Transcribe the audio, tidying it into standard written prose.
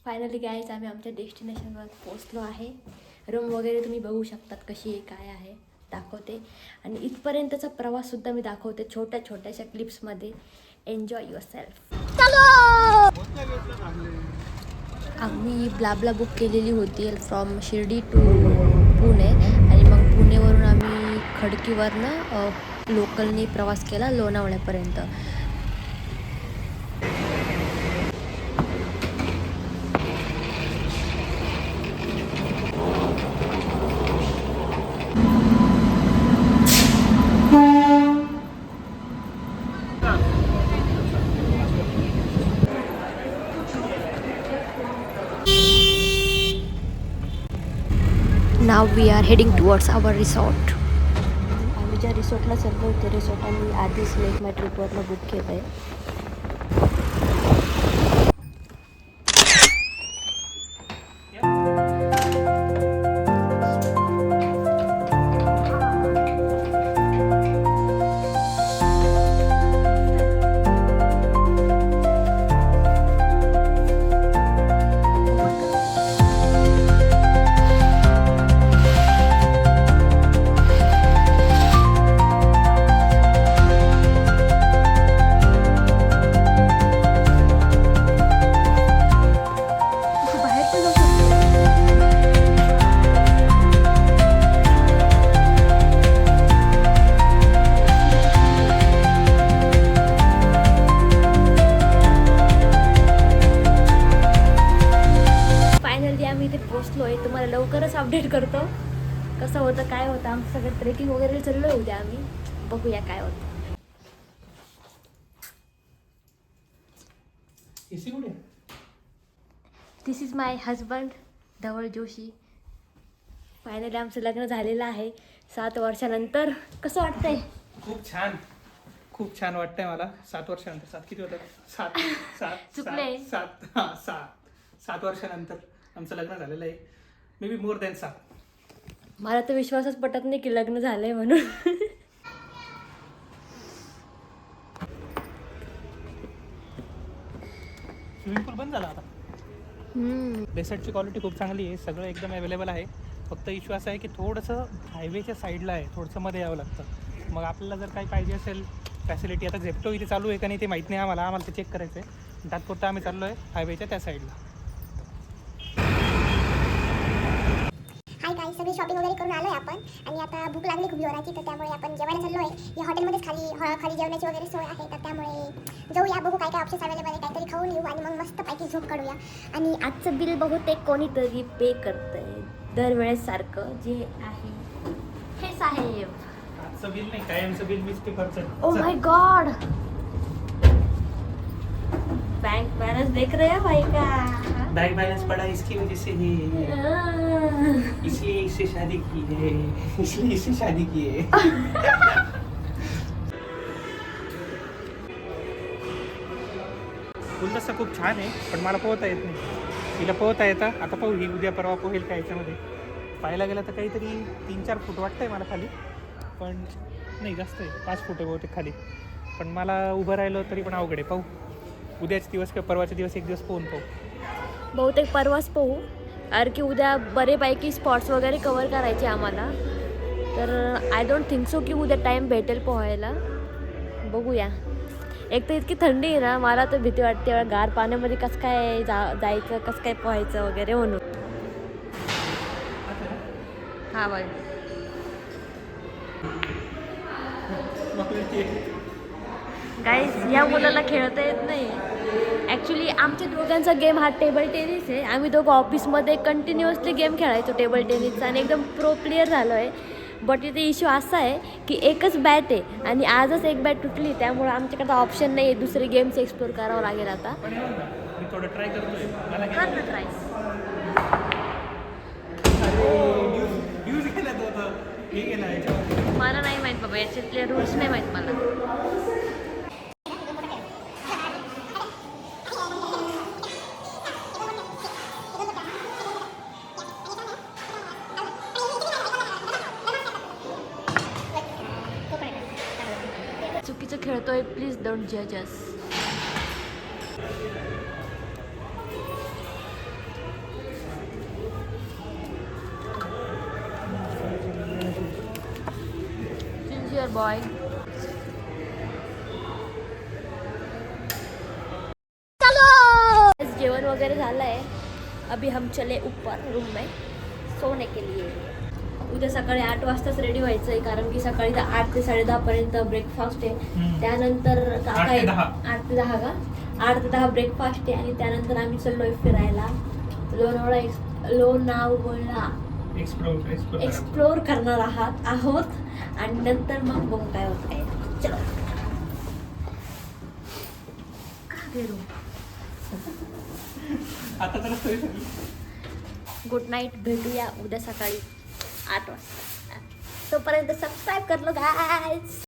Finally guys आम्ही आमच्या डेस्टिनेशनवर पोचलो आहे. रूम वगैरे तुम्ही बघू शकतात कशी आहे काय आहे दाखवते. आणि इथपर्यंतचा प्रवाससुद्धा मी दाखवते छोट्या छोट्याशा क्लिप्समध्ये. Enjoy yourself. आम्ही ब्लाबला बुक केलेली होती फ्रॉम शिर्डी टू पुणे. आणि मग पुणेवरून आम्ही खडकीवरनं लोकलनी प्रवास केला लोणावळ्यापर्यंत. Now we are heading towards our resort. आम्ही ज्या रिसॉर्टला चाललो ते रिसॉर्ट आम्ही आधीच मेक माय ट्रिपवरनं बुक केलं आहे. तुम्हाला लवकरच अपडेट करतो कसं होतं काय होतं. आमचं सगळं ट्रेकिंग वगैरे चाललो आहे उद्या. आम्ही बघूया काय होतं. This is my husband Dhaval Joshi. Finally आमचं लग्न झालेलं आहे 7 वर्षानंतर. कसं वाटतंय? खूप छान वाटतंय मला. 7 वर्षानंतर. 7 किती होतात? 7 7 वर्षानंतर आमचं लग्न झालेलं आहे. May be more than 7. मला तर विश्वासच पटत नाही की लग्न झालंय म्हणून. स्विमिंग पूल बंद झाला आता. बेसटची क्वालिटी खूप चांगली आहे. सगळं एकदम अवेलेबल आहे. फक्त इश्यू असा आहे की थोडंसं हायवेच्या साईडला आहे. थोडंसं मध्ये यावं लागतं. मग आपल्याला जर काही पाहिजे असेल फॅसिलिटी, आता झेप्टो इथे चालू आहे का नाही ते माहीत नाही आम्हाला ते चेक करायचं आहे. तात्पुरतं आम्ही चाललो आहे हायवेच्या त्या साईडला. हाय काय सगळी शॉपिंग वगैरे करून आलो आहे आपण. आणि आता भूक लागली खूप जोराची, तर त्यामुळे आपण जेवायला चाललो आहे. या हॉटेलमध्येच खाली जेवणाची वगैरे सोय आहे. तर त्यामुळे जाऊया, बघू काय काय ऑप्शन्स अवेलेबल आहे. काहीतरी खाऊन येऊ आणि मग मस्त पैकी झोप काढूया. आणि आजचं बिल बहुतेक कोणीतरी पे करतंय दरवेळेस सारखं जे आहे हे साहेब. आजचं बिल नाही, कायमचं बिल मीच पे करतोय. Oh my God, bank balance देख रहे हैं भाई का? बैंक बैलेंस पड़ा इसकी वजह से ही, इसलिए इससे शादी की है, इसलिए इससे शादी की है. गुलदस्ता खूप छान आहे पण मला पोहता येत नाही. तिला पोहता येतं. आता पाहू ही उद्या परवा पोहेल का याच्यामध्ये. पाहायला गेलं तर काहीतरी 3-4 फूट वाटतंय मला खाली, पण नाही जास्त आहे. 5 फूट आहे बहुतेक खाली. पण मला उभं राहिलं तरी पण अवघड आहे. पाहू उद्याचे दिवस किंवा परवाचे दिवस एक दिवस पोहून पाहू. बहुतेक परवाच पोहू, कारण की उद्या बरेपैकी स्पॉट्स वगैरे कवर करायचे आम्हाला. तर आय डोंट थिंक सो की उद्या टाईम भेटेल पोहायला. बघूया. एक तर इतकी थंडी आहे ना, मला तर भीती वाटते एवढ्या गार पाण्यामध्ये कसं काय जायचं, कसं काय पोहायचं वगैरे म्हणून. हां बाय. गाईस ह्या मुलाला खेळता येत नाही. ॲक्च्युली आमच्या दोघांचा गेम हा टेबल टेनिस आहे. आम्ही दोघं ऑफिसमध्ये कंटिन्युअसली गेम खेळायचो टेबल टेनिसचा आणि एकदम प्रो प्लेयर झालो आहे. बट इथे इश्यू असा आहे की एकच बॅट आहे आणि आजच एक बॅट तुटली. त्यामुळे आमच्याकडे ऑप्शन नाही आहे, दुसरे गेम्स एक्सप्लोर करावं लागेल आता. मी थोडं ट्राय करतोय. कर ना ट्राय. मला नाही माहीत बाबा, याच्यातले रूल्स नाही माहीत मला. चुकीचं खेळतोय, प्लीज डोंट जज अस. Your boy. जेवण वगैरे झालं आहे. अभी हम चले ऊपर रूम में सोने के लिए. उद्या सकाळी 8 वाजताच रेडी व्हायचं आहे, कारण की सकाळी 8 ते 10:30 पर्यंत ब्रेकफास्ट आहे. त्यानंतर काका 8 ते 10. 8 ते 10 का 8 ते 10 ब्रेकफास्ट आहे. आणि त्यानंतर आम्ही चाललोय फिरायला. लोणावळा एक्सप्लोर करणार आहोत. आणि नंतर मग बघू काय होत काय. चलो का गेलो. आता तर सोय सगळी. Good night. भेटूया उद्या सकाळी 8 वाजता. तोपर्यंत सबस्क्राईब कर लो गाईज.